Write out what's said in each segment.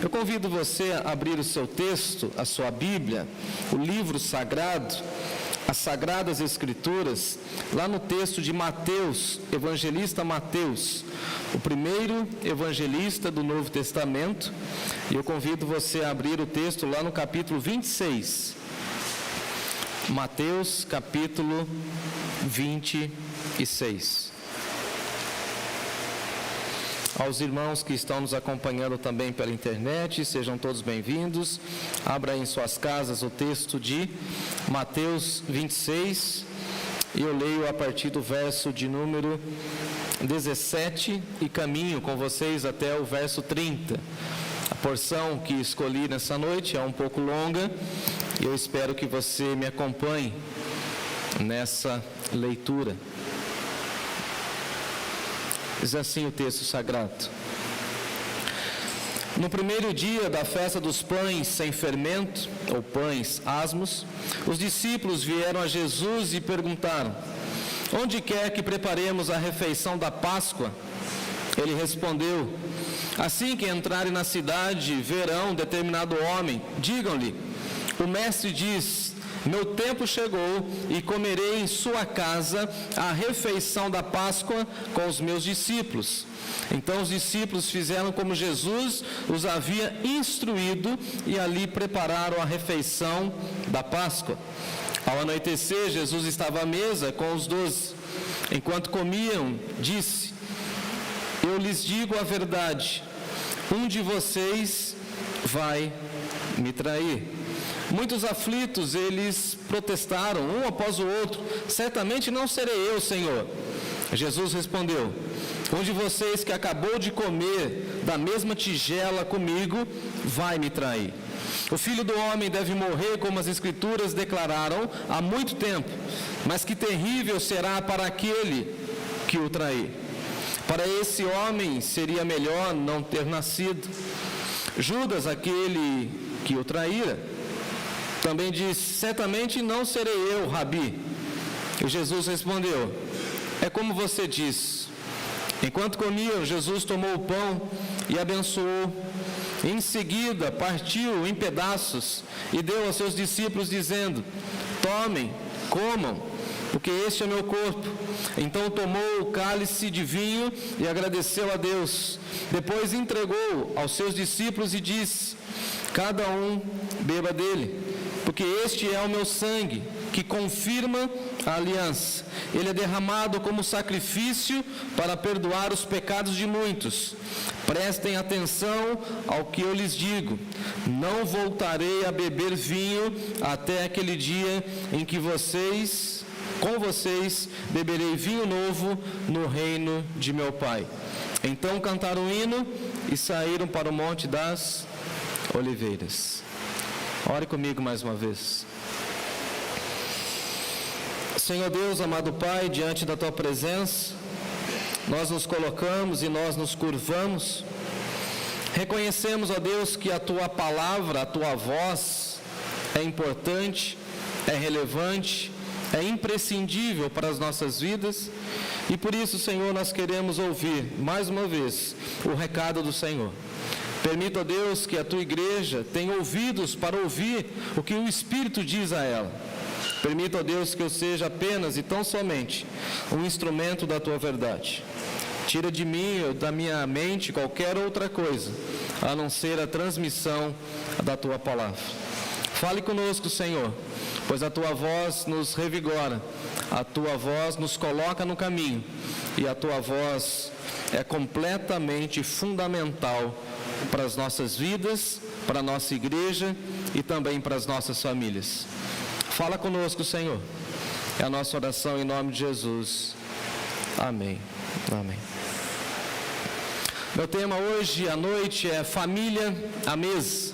Eu convido você a abrir o seu texto, a sua Bíblia, o livro sagrado, as Sagradas Escrituras, lá no texto de Mateus, evangelista Mateus, o primeiro evangelista do Novo Testamento, e eu convido você a abrir o texto lá no capítulo 26. Mateus, capítulo 26. Aos irmãos que estão nos acompanhando também pela internet, sejam todos bem-vindos. Abra aí em suas casas o texto de Mateus 26, e eu leio a partir do verso de número 17 e caminho com vocês até o verso 30. A porção que escolhi nessa noite é um pouco longa, e eu espero que você me acompanhe nessa leitura. Diz assim o texto sagrado: No primeiro dia da festa dos pães sem fermento, ou pães asmos, os discípulos vieram a Jesus e perguntaram: Onde quer que preparemos a refeição da Páscoa? Ele respondeu: Assim que entrarem na cidade, verão determinado homem, digam-lhe: O mestre diz: Meu tempo chegou e comerei em sua casa a refeição da Páscoa com os meus discípulos. Então os discípulos fizeram como Jesus os havia instruído e ali prepararam a refeição da Páscoa. Ao anoitecer, Jesus estava à mesa com os 12. Enquanto comiam, disse: Eu lhes digo a verdade, um de vocês vai me trair. Muitos aflitos, eles protestaram, um após o outro: Certamente não serei eu, Senhor. Jesus respondeu: Um de vocês que acabou de comer da mesma tigela comigo, vai me trair. O Filho do Homem deve morrer, como as Escrituras declararam há muito tempo, mas que terrível será para aquele que o trair. Para esse homem seria melhor não ter nascido. Judas, aquele que o traíra, também disse: Certamente não serei eu, Rabi. E Jesus respondeu: É como você diz. Enquanto comiam, Jesus tomou o pão e abençoou. Em seguida, partiu em pedaços e deu aos seus discípulos, dizendo: Tomem, comam, porque este é meu corpo. Então tomou o cálice de vinho e agradeceu a Deus. Depois entregou aos seus discípulos e disse: Cada um beba dele, porque este é o meu sangue, que confirma a aliança. Ele é derramado como sacrifício para perdoar os pecados de muitos. Prestem atenção ao que eu lhes digo: não voltarei a beber vinho até aquele dia em que com vocês, beberei vinho novo no reino de meu Pai. Então cantaram um hino e saíram para o Monte das Oliveiras. Ore comigo mais uma vez. Senhor Deus, amado Pai, diante da Tua presença, nós nos colocamos e nós nos curvamos. Reconhecemos, ó Deus, que a Tua palavra, a Tua voz é importante, é relevante, é imprescindível para as nossas vidas, e por isso, Senhor, nós queremos ouvir, mais uma vez, o recado do Senhor. Permita, ó Deus, que a Tua igreja tenha ouvidos para ouvir o que o Espírito diz a ela. Permita, ó Deus, que eu seja apenas e tão somente um instrumento da Tua verdade. Tira de mim ou da minha mente qualquer outra coisa, a não ser a transmissão da Tua palavra. Fale conosco, Senhor, pois a Tua voz nos revigora, a Tua voz nos coloca no caminho, e a Tua voz é completamente fundamental para as nossas vidas, para a nossa igreja e também para as nossas famílias. Fala conosco, Senhor. É a nossa oração em nome de Jesus. Amém. Amém. Meu tema hoje à noite é família à mesa.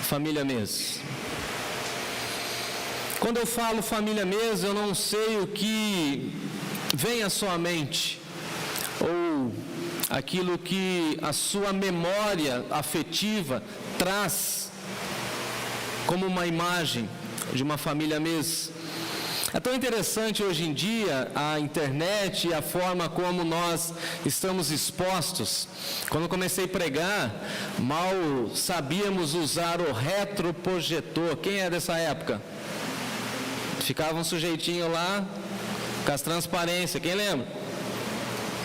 Família à mesa. Quando eu falo família à mesa, eu não sei o que vem à sua mente, ou aquilo que a sua memória afetiva traz como uma imagem de uma família à mesa. É tão interessante hoje em dia a internet e a forma como nós estamos expostos. Quando comecei a pregar, mal sabíamos usar o retroprojetor. Quem é dessa época? Ficava um sujeitinho lá com as transparências, quem lembra?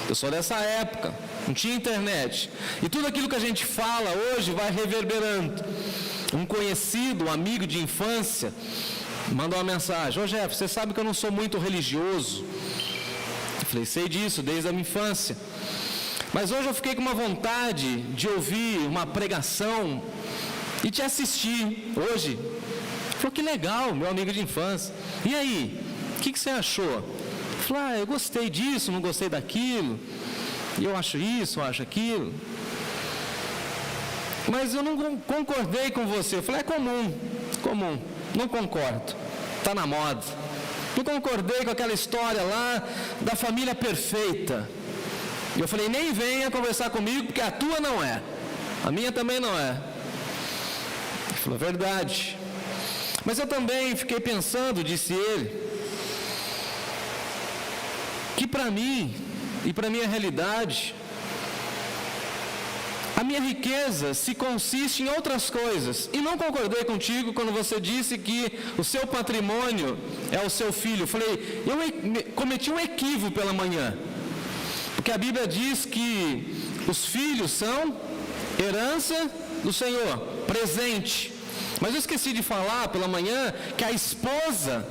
Eu sou dessa época, não tinha internet. E tudo aquilo que a gente fala hoje vai reverberando. Um conhecido, um amigo de infância, mandou uma mensagem: ô Jeff, você sabe que eu não sou muito religioso? Eu falei: sei disso, desde a minha infância. Mas hoje eu fiquei com uma vontade de ouvir uma pregação e te assistir hoje. Ele falou: que legal, meu amigo de infância. E aí, o que você achou? Eu falei: eu gostei disso, não gostei daquilo. E eu acho isso, eu acho aquilo. Mas eu não concordei com você. Eu falei: é comum, não concordo, está na moda. Não concordei com aquela história lá da família perfeita. E eu falei: nem venha conversar comigo, porque a tua não é, a minha também não é. Ele falou: verdade. Mas eu também fiquei pensando, disse ele, que para mim e para a minha realidade, a minha riqueza se consiste em outras coisas. E não concordei contigo quando você disse que o seu patrimônio é o seu filho. Eu falei: eu cometi um equívoco pela manhã. Porque a Bíblia diz que os filhos são herança do Senhor, presente. Mas eu esqueci de falar pela manhã que a esposa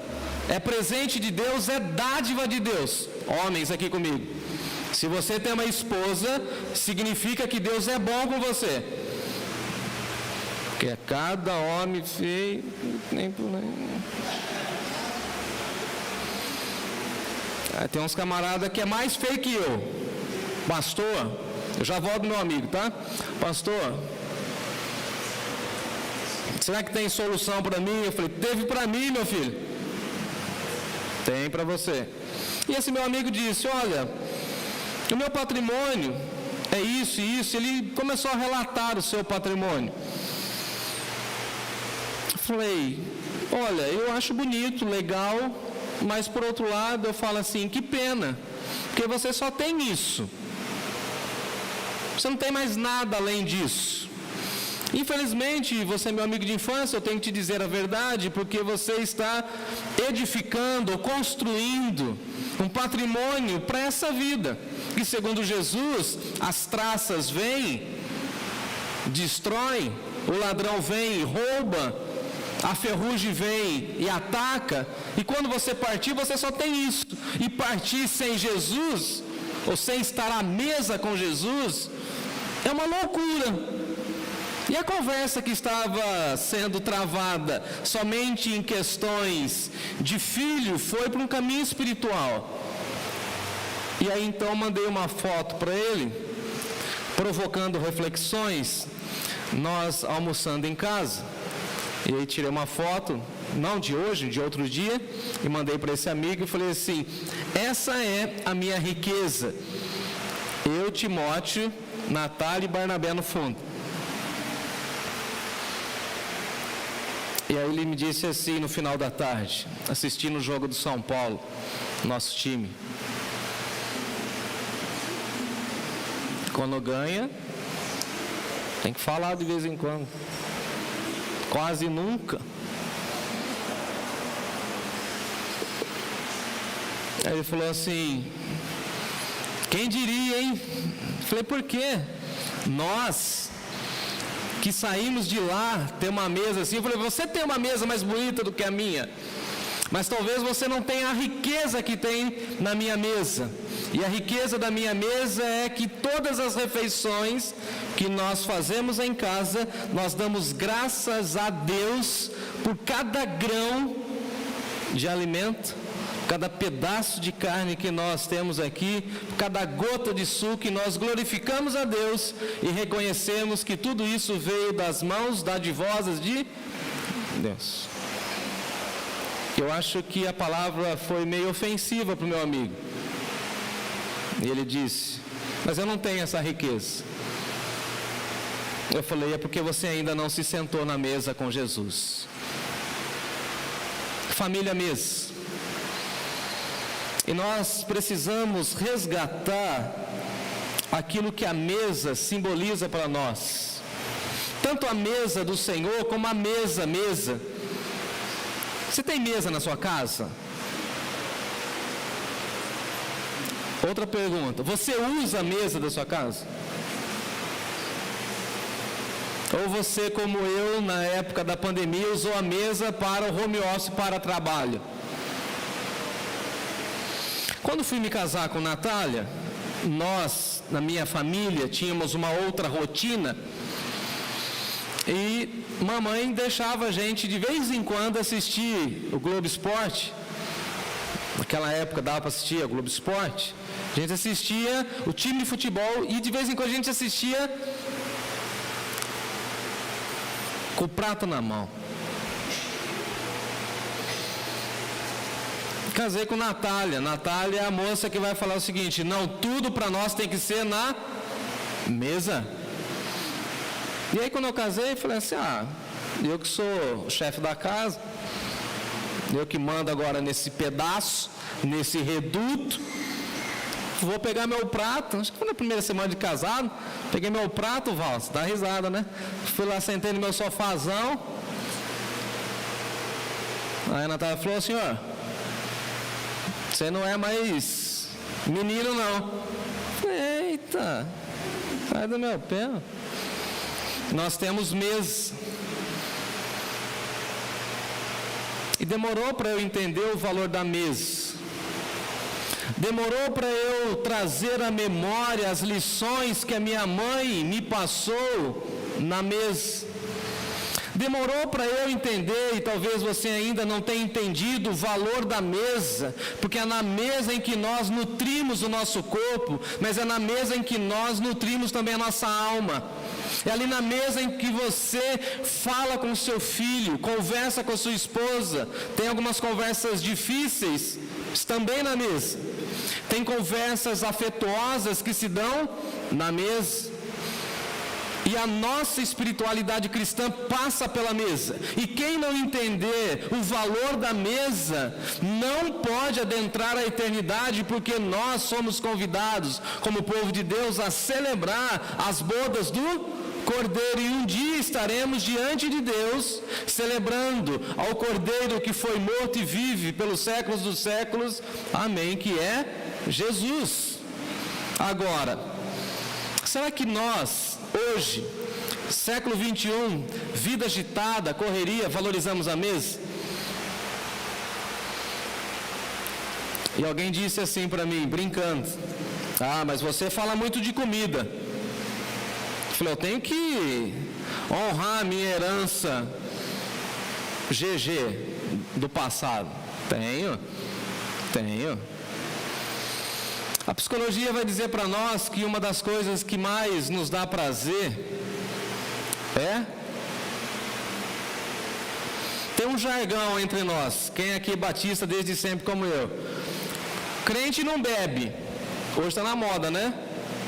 é presente de Deus, é dádiva de Deus. Homens aqui comigo. Se você tem uma esposa, significa que Deus é bom com você. Porque é cada homem feio, nem por nem. Tem uns camaradas que é mais feio que eu. Pastor, eu já volto meu amigo, tá? Pastor, será que tem solução para mim? Eu falei: teve para mim, meu filho. Tem para você. E esse meu amigo disse: olha, o meu patrimônio é isso e isso. Ele começou a relatar o seu patrimônio. Eu falei: olha, eu acho bonito, legal, mas por outro lado eu falo assim: que pena, porque você só tem isso. Você não tem mais nada além disso. Infelizmente, você é meu amigo de infância, eu tenho que te dizer a verdade, porque você está edificando ou construindo um patrimônio para essa vida. E segundo Jesus, as traças vêm, destroem, o ladrão vem e rouba, a ferrugem vem e ataca, e quando você partir, você só tem isso. E partir sem Jesus, ou sem estar à mesa com Jesus, é uma loucura. E a conversa que estava sendo travada somente em questões de filho foi para um caminho espiritual. E aí então mandei uma foto para ele, provocando reflexões, nós almoçando em casa. E aí tirei uma foto, não de hoje, de outro dia, e mandei para esse amigo e falei assim: essa é a minha riqueza. Eu, Timóteo, Natália e Barnabé no fundo. E aí ele me disse assim no final da tarde, assistindo o jogo do São Paulo, nosso time: quando ganha, tem que falar de vez em quando. Quase nunca. Aí ele falou assim: quem diria, hein? Falei: por quê? Nós que saímos de lá, ter uma mesa assim. Eu falei: você tem uma mesa mais bonita do que a minha, mas talvez você não tenha a riqueza que tem na minha mesa. E a riqueza da minha mesa é que todas as refeições que nós fazemos em casa, nós damos graças a Deus por cada grão de alimento, cada pedaço de carne que nós temos aqui, cada gota de suco, que nós glorificamos a Deus e reconhecemos que tudo isso veio das mãos dadivosas de Deus. Eu acho que a palavra foi meio ofensiva para o meu amigo. E ele disse: mas eu não tenho essa riqueza. Eu falei: é porque você ainda não se sentou na mesa com Jesus. Família mesa. E nós precisamos resgatar aquilo que a mesa simboliza para nós. Tanto a mesa do Senhor como a mesa. Você tem mesa na sua casa? Outra pergunta, você usa a mesa da sua casa? Ou você, como eu, na época da pandemia, usou a mesa para o home office, para trabalho? Quando fui me casar com Natália, nós, na minha família, tínhamos uma outra rotina e mamãe deixava a gente de vez em quando assistir o Globo Esporte. Naquela época dava para assistir a Globo Esporte. A gente assistia o time de futebol e de vez em quando a gente assistia com o prato na mão. Casei com Natália. Natália é a moça que vai falar o seguinte: não, tudo para nós tem que ser na mesa. E aí quando eu casei, eu falei assim: eu que sou o chefe da casa, eu que mando agora nesse pedaço, nesse reduto, vou pegar meu prato. Acho que foi na primeira semana de casado. Peguei meu prato, Val, você dá risada, né? Fui lá, sentei no meu sofazão. Aí a Natália falou assim: você não é mais menino, não. Falei: eita, sai do meu pé. Nós temos mesa. E demorou para eu entender o valor da mesa. Demorou para eu trazer à memória as lições que a minha mãe me passou na mesa. Demorou para eu entender, e talvez você ainda não tenha entendido o valor da mesa, porque é na mesa em que nós nutrimos o nosso corpo, mas é na mesa em que nós nutrimos também a nossa alma. É ali na mesa em que você fala com o seu filho, conversa com a sua esposa. Tem algumas conversas difíceis, também na mesa. Tem conversas afetuosas que se dão na mesa. E a nossa espiritualidade cristã passa pela mesa. E quem não entender o valor da mesa, não pode adentrar a eternidade, porque nós somos convidados, como povo de Deus, a celebrar as bodas do Cordeiro. E um dia estaremos diante de Deus, celebrando ao Cordeiro que foi morto e vive pelos séculos dos séculos. Amém, que é Jesus. Agora, será que nós, hoje, século 21, vida agitada, correria, valorizamos a mesa? E alguém disse assim para mim, brincando: mas você fala muito de comida. Eu falei: eu tenho que honrar a minha herança GG do passado. Tenho. A psicologia vai dizer para nós que uma das coisas que mais nos dá prazer tem um jargão entre nós. Quem aqui é batista desde sempre como eu? Crente não bebe. Hoje está na moda, né?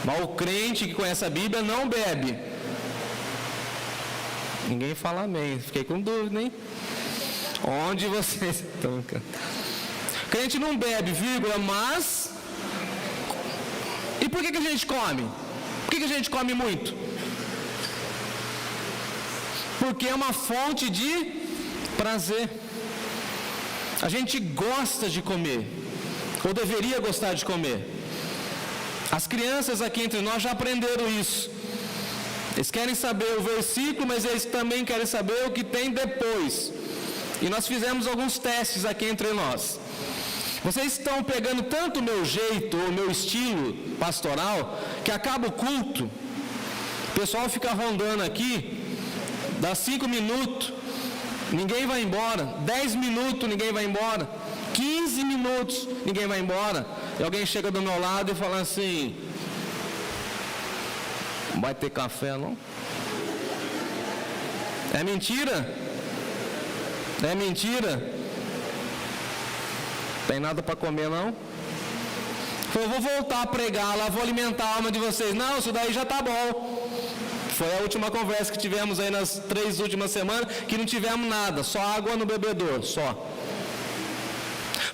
Mas o crente que conhece a Bíblia não bebe. Ninguém fala amém. Fiquei com dúvida, hein? Onde vocês estão? Crente não bebe, vírgula, mas... E por que a gente come? Por que a gente come muito? Porque é uma fonte de prazer. A gente gosta de comer, ou deveria gostar de comer. As crianças aqui entre nós já aprenderam isso. Eles querem saber o versículo, mas eles também querem saber o que tem depois. E nós fizemos alguns testes aqui entre nós. Vocês estão pegando tanto o meu jeito, o meu estilo pastoral, que acaba o culto, o pessoal fica rondando aqui, dá 5 minutos, ninguém vai embora, 10 minutos, ninguém vai embora, 15 minutos, ninguém vai embora, e alguém chega do meu lado e fala assim: não vai ter café não? É mentira? É mentira? Tem nada para comer não? Eu vou voltar a pregar lá, vou alimentar a alma de vocês. Não, isso daí já está bom. Foi a última conversa que tivemos aí nas 3 últimas semanas, que não tivemos nada, só água no bebedouro, só.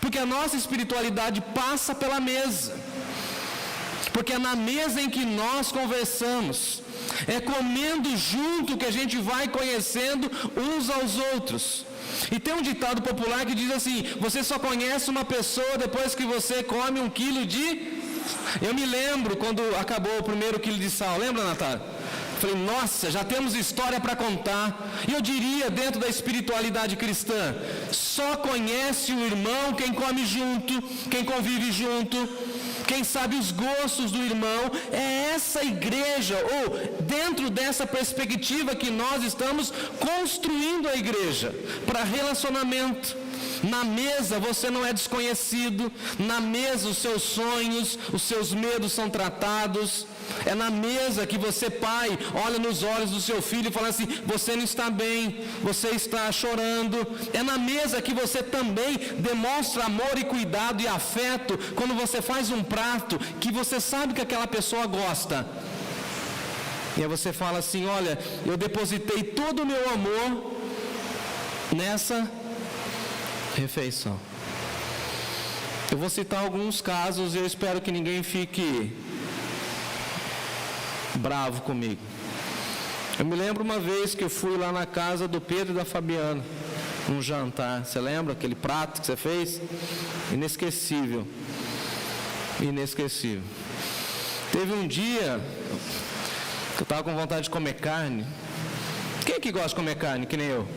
Porque a nossa espiritualidade passa pela mesa. Porque é na mesa em que nós conversamos, é comendo junto que a gente vai conhecendo uns aos outros. E tem um ditado popular que diz assim: você só conhece uma pessoa depois que você come 1 quilo de... Eu me lembro quando acabou o primeiro quilo de sal, lembra, Natália? Falei, nossa, já temos história para contar. E eu diria, dentro da espiritualidade cristã, só conhece o irmão quem come junto, quem convive junto, quem sabe os gostos do irmão. É essa igreja, ou dentro dessa perspectiva que nós estamos construindo a igreja, para relacionamento. Na mesa você não é desconhecido, na mesa os seus sonhos, os seus medos são tratados. É na mesa que você, pai, olha nos olhos do seu filho e fala assim: você não está bem, você está chorando. É na mesa que você também demonstra amor e cuidado e afeto, quando você faz um prato que você sabe que aquela pessoa gosta. E aí você fala assim: olha, eu depositei todo o meu amor nessa refeição. Eu vou citar alguns casos e eu espero que ninguém fique bravo comigo. Eu me lembro uma vez que eu fui lá na casa do Pedro e da Fabiana, um jantar. Você lembra aquele prato que você fez? Inesquecível. Inesquecível. Teve um dia que eu estava com vontade de comer carne. Quem que gosta de comer carne, que nem eu?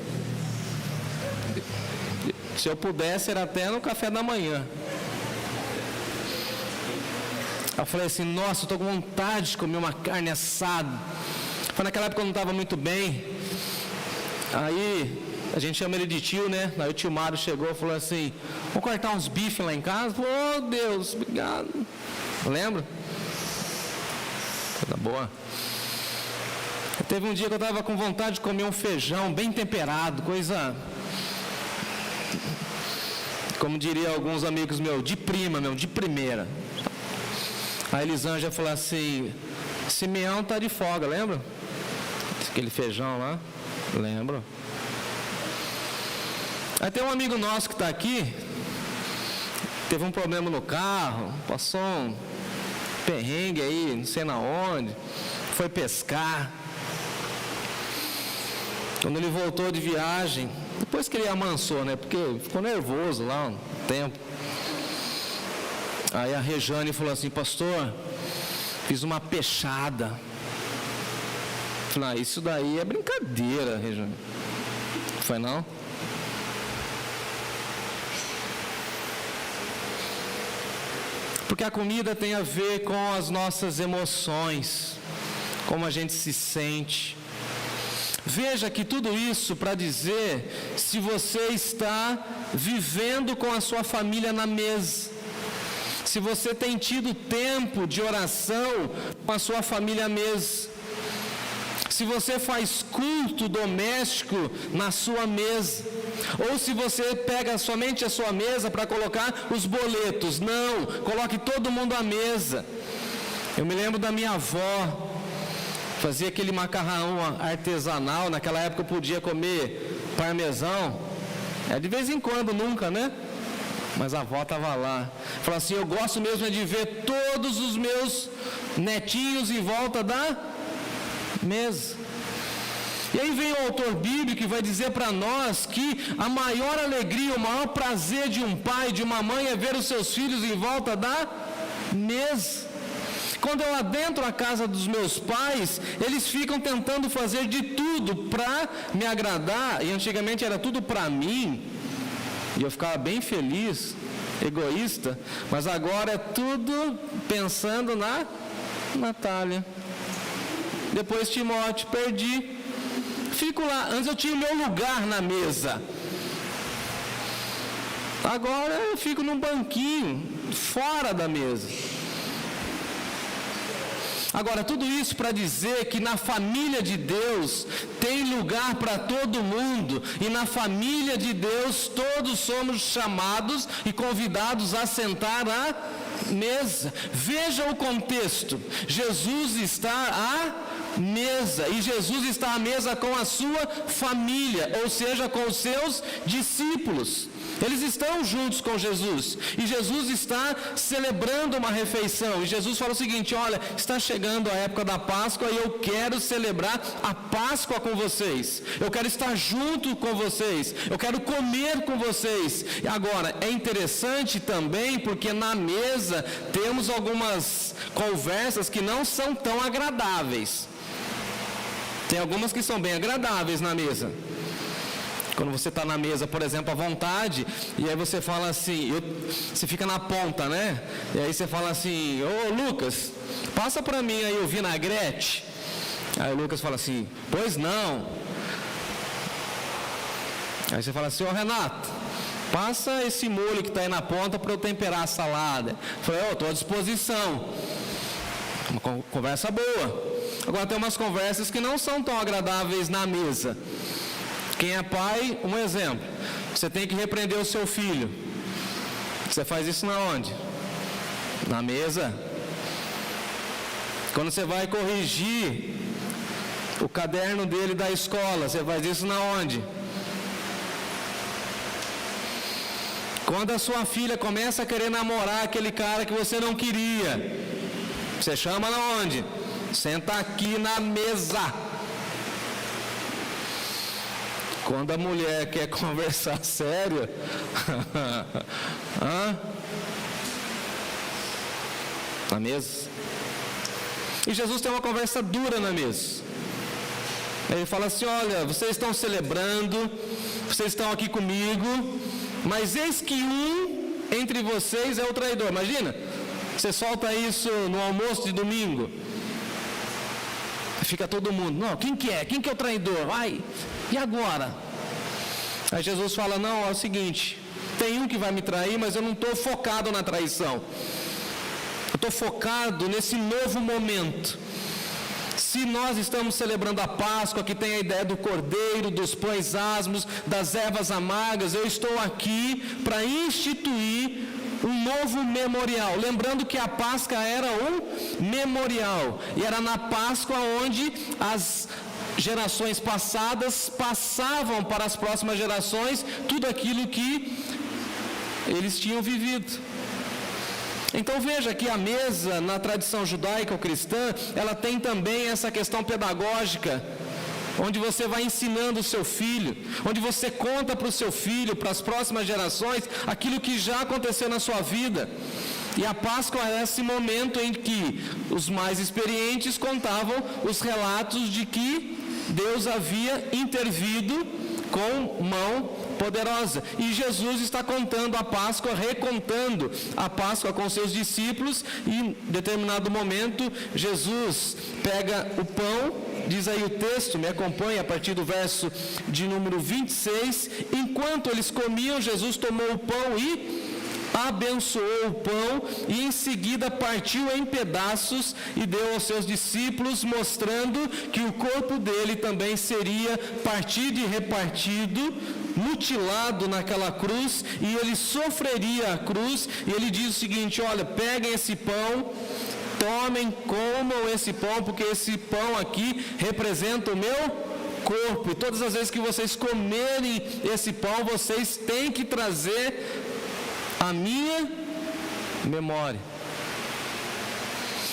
Se eu pudesse, era até no café da manhã. Eu falei assim: nossa, eu estou com vontade de comer uma carne assada. Foi naquela época que eu não estava muito bem. Aí, a gente chama ele de tio, né? Aí o tio Mário chegou e falou assim: vamos cortar uns bifes lá em casa? Falei: oh Deus, obrigado. Lembra? Coisa boa. Teve um dia que eu estava com vontade de comer um feijão bem temperado, coisa... como diria alguns amigos meus, de prima mesmo, de primeira. A Elisângela falou assim: Simeão tá de folga, lembra? Aquele feijão lá, lembro. Aí tem um amigo nosso que está aqui, teve um problema no carro, passou um perrengue aí, não sei na onde, foi pescar. Quando ele voltou de viagem, depois que ele amansou, né? Porque ficou nervoso lá um tempo. Aí a Rejane falou assim: pastor, fiz uma peixada. Falei: isso daí é brincadeira, Rejane. Foi não? Porque a comida tem a ver com as nossas emoções, como a gente se sente. Veja que tudo isso para dizer se você está vivendo com a sua família na mesa, se você tem tido tempo de oração com a sua família à mesa, se você faz culto doméstico na sua mesa, ou se você pega somente a sua mesa para colocar os boletos. Não, coloque todo mundo à mesa. Eu me lembro da minha avó, fazia aquele macarrão artesanal. Naquela época eu podia comer parmesão, de vez em quando, nunca, né? Mas a avó estava lá. Falou assim: eu gosto mesmo de ver todos os meus netinhos em volta da mesa. E aí vem o autor bíblico que vai dizer para nós que a maior alegria, o maior prazer de um pai, de uma mãe, é ver os seus filhos em volta da mesa. Quando eu adentro a casa dos meus pais, eles ficam tentando fazer de tudo para me agradar, e antigamente era tudo para mim, e eu ficava bem feliz, egoísta, mas agora é tudo pensando na Natália. Depois Timóteo, perdi. Fico lá. Antes eu tinha o meu lugar na mesa. Agora eu fico num banquinho, fora da mesa. Agora, tudo isso para dizer que na família de Deus tem lugar para todo mundo, e na família de Deus todos somos chamados e convidados a sentar à mesa. Veja o contexto: Jesus está à mesa, e Jesus está à mesa com a sua família, ou seja, com os seus discípulos. Eles estão juntos com Jesus, e Jesus está celebrando uma refeição, e Jesus fala o seguinte: olha, está chegando a época da Páscoa, e eu quero celebrar a Páscoa com vocês, eu quero estar junto com vocês, eu quero comer com vocês. E agora, é interessante também, porque na mesa temos algumas conversas que não são tão agradáveis. Tem algumas que são bem agradáveis na mesa. Quando você está na mesa, por exemplo, à vontade, e aí você fala assim, você fica na ponta, né? E aí você fala assim: ô Lucas, passa para mim aí o vinagrete. Aí o Lucas fala assim: pois não. Aí você fala assim: ô Renato, passa esse molho que está aí na ponta para eu temperar a salada. Eu falei: estou à disposição. Uma conversa boa. Agora tem umas conversas que não são tão agradáveis na mesa. Quem é pai, um exemplo: você tem que repreender o seu filho. Você faz isso na onde? Na mesa. Quando você vai corrigir o caderno dele da escola, você faz isso na onde? Quando a sua filha começa a querer namorar aquele cara que você não queria, você chama na onde? Senta aqui na mesa. Quando a mulher quer conversar sério, na mesa. E Jesus tem uma conversa dura na mesa. Ele fala assim: olha, vocês estão celebrando, vocês estão aqui comigo, mas eis que um entre vocês é o traidor. Imagina, você solta isso no almoço de domingo, fica todo mundo: não, quem que é? Quem que é o traidor? Vai, e agora? Aí Jesus fala: não, é o seguinte, tem um que vai me trair, mas eu não estou focado na traição, eu estou focado nesse novo momento. Se nós estamos celebrando a Páscoa, que tem a ideia do cordeiro, dos pães asmos, das ervas amargas, eu estou aqui para instituir um novo memorial. Lembrando que a Páscoa era um memorial, e era na Páscoa onde as gerações passadas passavam para as próximas gerações tudo aquilo que eles tinham vivido. Então veja que a mesa, na tradição judaica ou cristã, ela tem também essa questão pedagógica, onde você vai ensinando o seu filho, onde você conta para o seu filho, para as próximas gerações, aquilo que já aconteceu na sua vida. E a Páscoa é esse momento em que os mais experientes contavam os relatos de que Deus havia intervido com mão poderosa. E Jesus está contando a Páscoa, recontando a Páscoa com seus discípulos, e em determinado momento Jesus pega o pão, diz aí o texto, me acompanha a partir do verso de número 26, enquanto eles comiam, Jesus tomou o pão e abençoou o pão, e em seguida partiu em pedaços e deu aos seus discípulos, mostrando que o corpo dele também seria partido e repartido, mutilado naquela cruz, e ele sofreria a cruz. E ele diz o seguinte: olha, peguem esse pão, tomem, comam esse pão, porque esse pão aqui representa o meu corpo, e todas as vezes que vocês comerem esse pão, vocês têm que trazer a minha memória.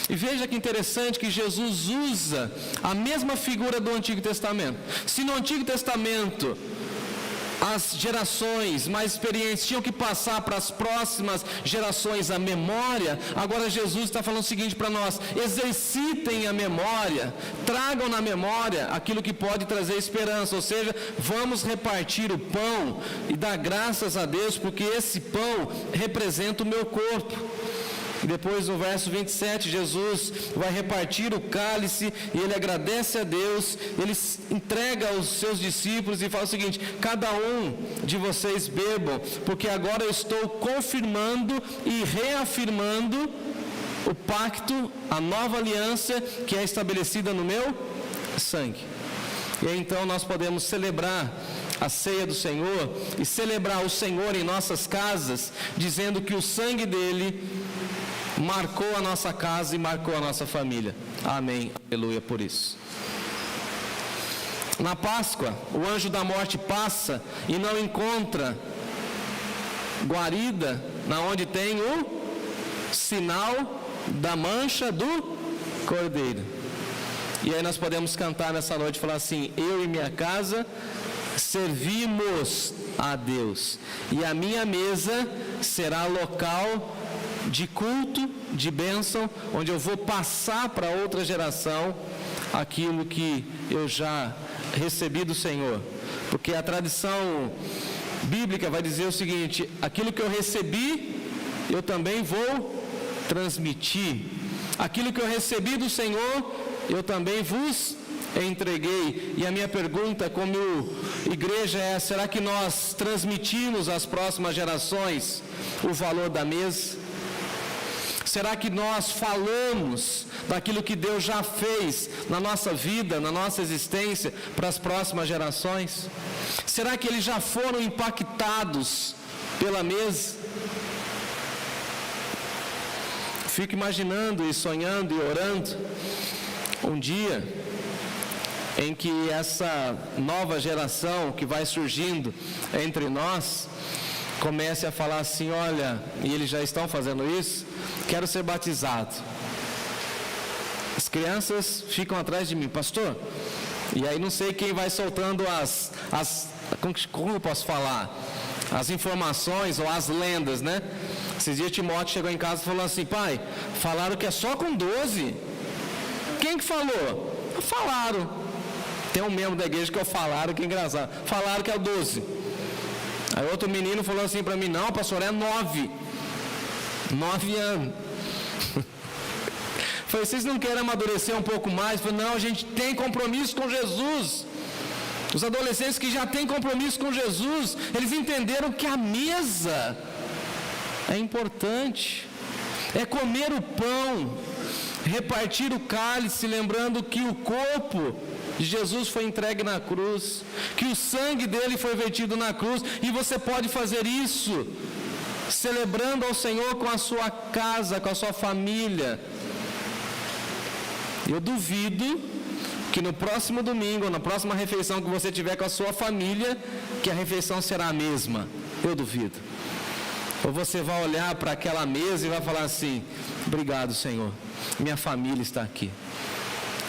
E veja que interessante que Jesus usa a mesma figura do Antigo Testamento. Se no Antigo Testamento as gerações mais experientes tinham que passar para as próximas gerações a memória, agora Jesus está falando o seguinte para nós: exercitem a memória, tragam na memória aquilo que pode trazer esperança, ou seja, vamos repartir o pão e dar graças a Deus, porque esse pão representa o meu corpo. E depois no verso 27, Jesus vai repartir o cálice, e ele agradece a Deus, ele entrega aos seus discípulos e fala o seguinte: cada um de vocês bebam, porque agora eu estou confirmando e reafirmando o pacto, a nova aliança que é estabelecida no meu sangue. E aí então nós podemos celebrar a ceia do Senhor e celebrar o Senhor em nossas casas, dizendo que o sangue dele marcou a nossa casa e marcou a nossa família. Amém, aleluia por isso. Na Páscoa, o anjo da morte passa e não encontra guarida na onde tem o sinal da mancha do cordeiro. E aí nós podemos cantar nessa noite e falar assim: eu e minha casa servimos a Deus, e a minha mesa será local de culto, de bênção, onde eu vou passar para outra geração aquilo que eu já recebi do Senhor. Porque a tradição bíblica vai dizer o seguinte: aquilo que eu recebi, eu também vou transmitir. Aquilo que eu recebi do Senhor, eu também vos entreguei. E a minha pergunta como igreja é: será que nós transmitimos às próximas gerações o valor da mesa? Será que nós falamos daquilo que Deus já fez na nossa vida, na nossa existência, para as próximas gerações? Será que eles já foram impactados pela mesa? Fico imaginando e sonhando e orando um dia em que essa nova geração que vai surgindo entre nós comece a falar assim: olha, e eles já estão fazendo isso, quero ser batizado. As crianças ficam atrás de mim: pastor, e aí não sei quem vai soltando como eu posso falar? As informações ou as lendas, né? Esses dias Timóteo chegou em casa e falou assim: pai, falaram que é só com 12. Quem que falou? Falaram. Tem um membro da igreja que falaram, que é engraçado. Falaram que é o 12. Aí outro menino falou assim para mim: não, pastor, é 9. 9 anos. Falei: vocês não querem amadurecer um pouco mais? Falei: não, a gente tem compromisso com Jesus. Os adolescentes que já têm compromisso com Jesus, eles entenderam que a mesa é importante. É comer o pão, repartir o cálice, lembrando que o corpo de Jesus foi entregue na cruz, que o sangue dele foi vertido na cruz, e você pode fazer isso celebrando ao Senhor com a sua casa, com a sua família. Eu duvido que no próximo domingo, ou na próxima refeição que você tiver com a sua família, que a refeição será a mesma. Eu duvido. Ou você vai olhar para aquela mesa e vai falar assim: obrigado, Senhor, minha família está aqui,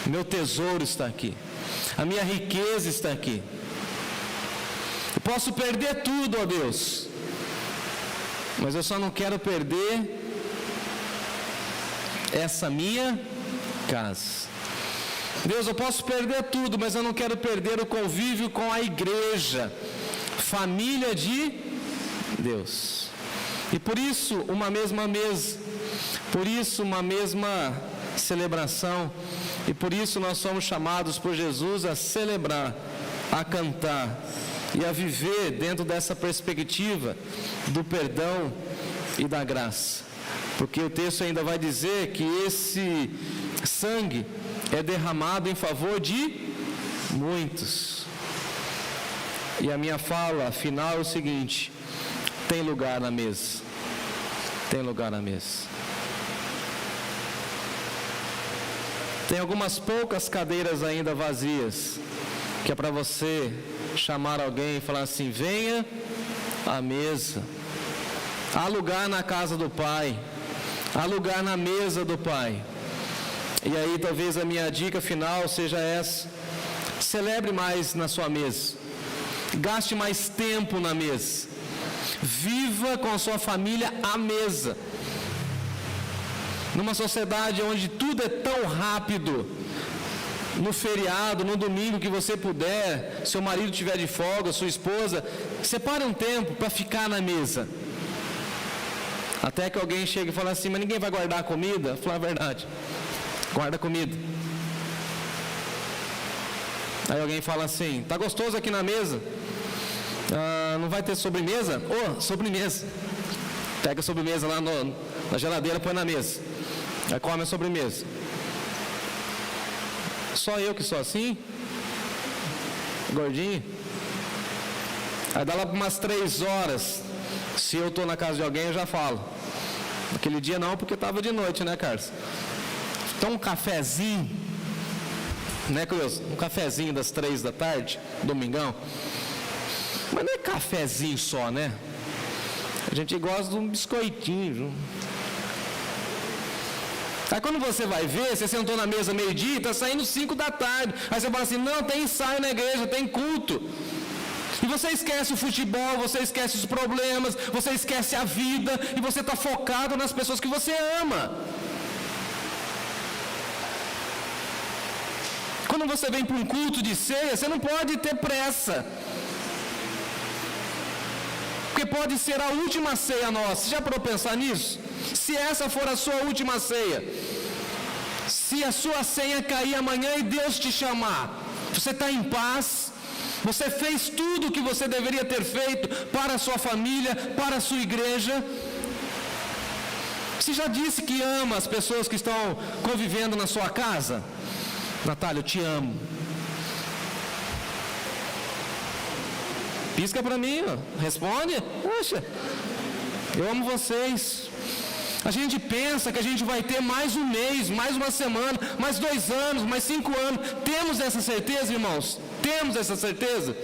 meu tesouro está aqui, a minha riqueza está aqui. Eu posso perder tudo, ó Deus, mas eu só não quero perder essa minha casa. Deus, eu posso perder tudo, mas eu não quero perder o convívio com a igreja, família de Deus. E por isso uma mesma mesa, por isso uma mesma celebração, e por isso nós somos chamados por Jesus a celebrar, a cantar e a viver dentro dessa perspectiva do perdão e da graça. Porque o texto ainda vai dizer que esse sangue é derramado em favor de muitos. E a minha fala final é o seguinte: tem lugar na mesa. Tem lugar na mesa. Tem algumas poucas cadeiras ainda vazias, que é para você chamar alguém e falar assim: venha à mesa. Há lugar na casa do Pai, há lugar na mesa do Pai. E aí talvez a minha dica final seja essa: celebre mais na sua mesa, gaste mais tempo na mesa, viva com a sua família à mesa. Numa sociedade onde tudo é tão rápido, no feriado, no domingo que você puder, seu marido estiver de folga, sua esposa, separe um tempo para ficar na mesa. Até que alguém chegue e fale assim: mas ninguém vai guardar a comida? Falar a verdade, guarda a comida. Aí alguém fala assim: tá gostoso aqui na mesa? Não vai ter sobremesa? Sobremesa. Pega a sobremesa lá na geladeira, põe na mesa. Aí come a sobremesa. Só eu que sou assim? Gordinho? Aí dá lá para umas 3 horas. Se eu estou na casa de alguém, eu já falo: Aquele dia não, porque estava de noite, né, Carlos? Então um cafezinho, né, Cruz? Um cafezinho das 3 da tarde, domingão. Mas não é cafezinho só, né? A gente gosta de um biscoitinho, viu? Aí quando você vai ver, você sentou na mesa meio-dia e está saindo 5 da tarde. Aí você fala assim, não, tem ensaio na igreja, tem culto. E você esquece o futebol, você esquece os problemas, você esquece a vida, e você está focado nas pessoas que você ama. Quando você vem para um culto de ceia, você não pode ter pressa. Porque pode ser a última ceia nossa. Você já parou para pensar nisso? Se essa for a sua última ceia, se a sua ceia cair amanhã e Deus te chamar, você está em paz, você fez tudo o que você deveria ter feito para a sua família, para a sua igreja. Você já disse que ama as pessoas que estão convivendo na sua casa? Natália, eu te amo. Pisca para mim, ó. Responde. Poxa, eu amo vocês. A gente pensa que a gente vai ter mais um mês, mais uma semana, mais 2 anos, mais 5 anos. Temos essa certeza, irmãos? Temos essa certeza?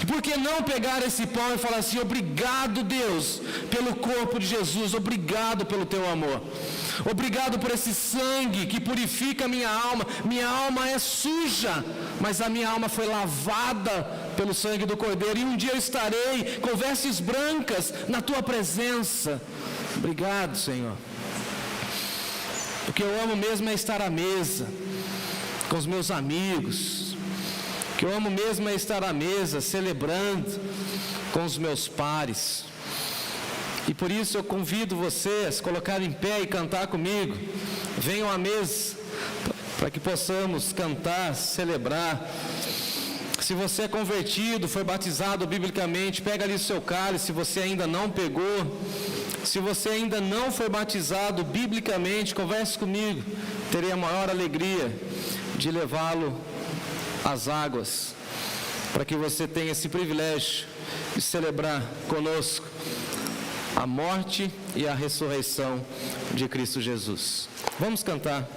Por que não pegar esse pão e falar assim, obrigado, Deus, pelo corpo de Jesus, obrigado pelo teu amor, obrigado por esse sangue que purifica a minha alma é suja, mas a minha alma foi lavada pelo sangue do Cordeiro, e um dia eu estarei com vestes brancas na tua presença. Obrigado, Senhor. O que eu amo mesmo é estar à mesa com os meus amigos. O que eu amo mesmo é estar à mesa celebrando com os meus pares. E por isso eu convido vocês a se colocar em pé e cantar comigo. Venham à mesa para que possamos cantar, celebrar. Se você é convertido, foi batizado biblicamente, pega ali o seu cálice, se você ainda não pegou. Se você ainda não foi batizado biblicamente, converse comigo. Terei a maior alegria de levá-lo às águas, para que você tenha esse privilégio de celebrar conosco a morte e a ressurreição de Cristo Jesus. Vamos cantar.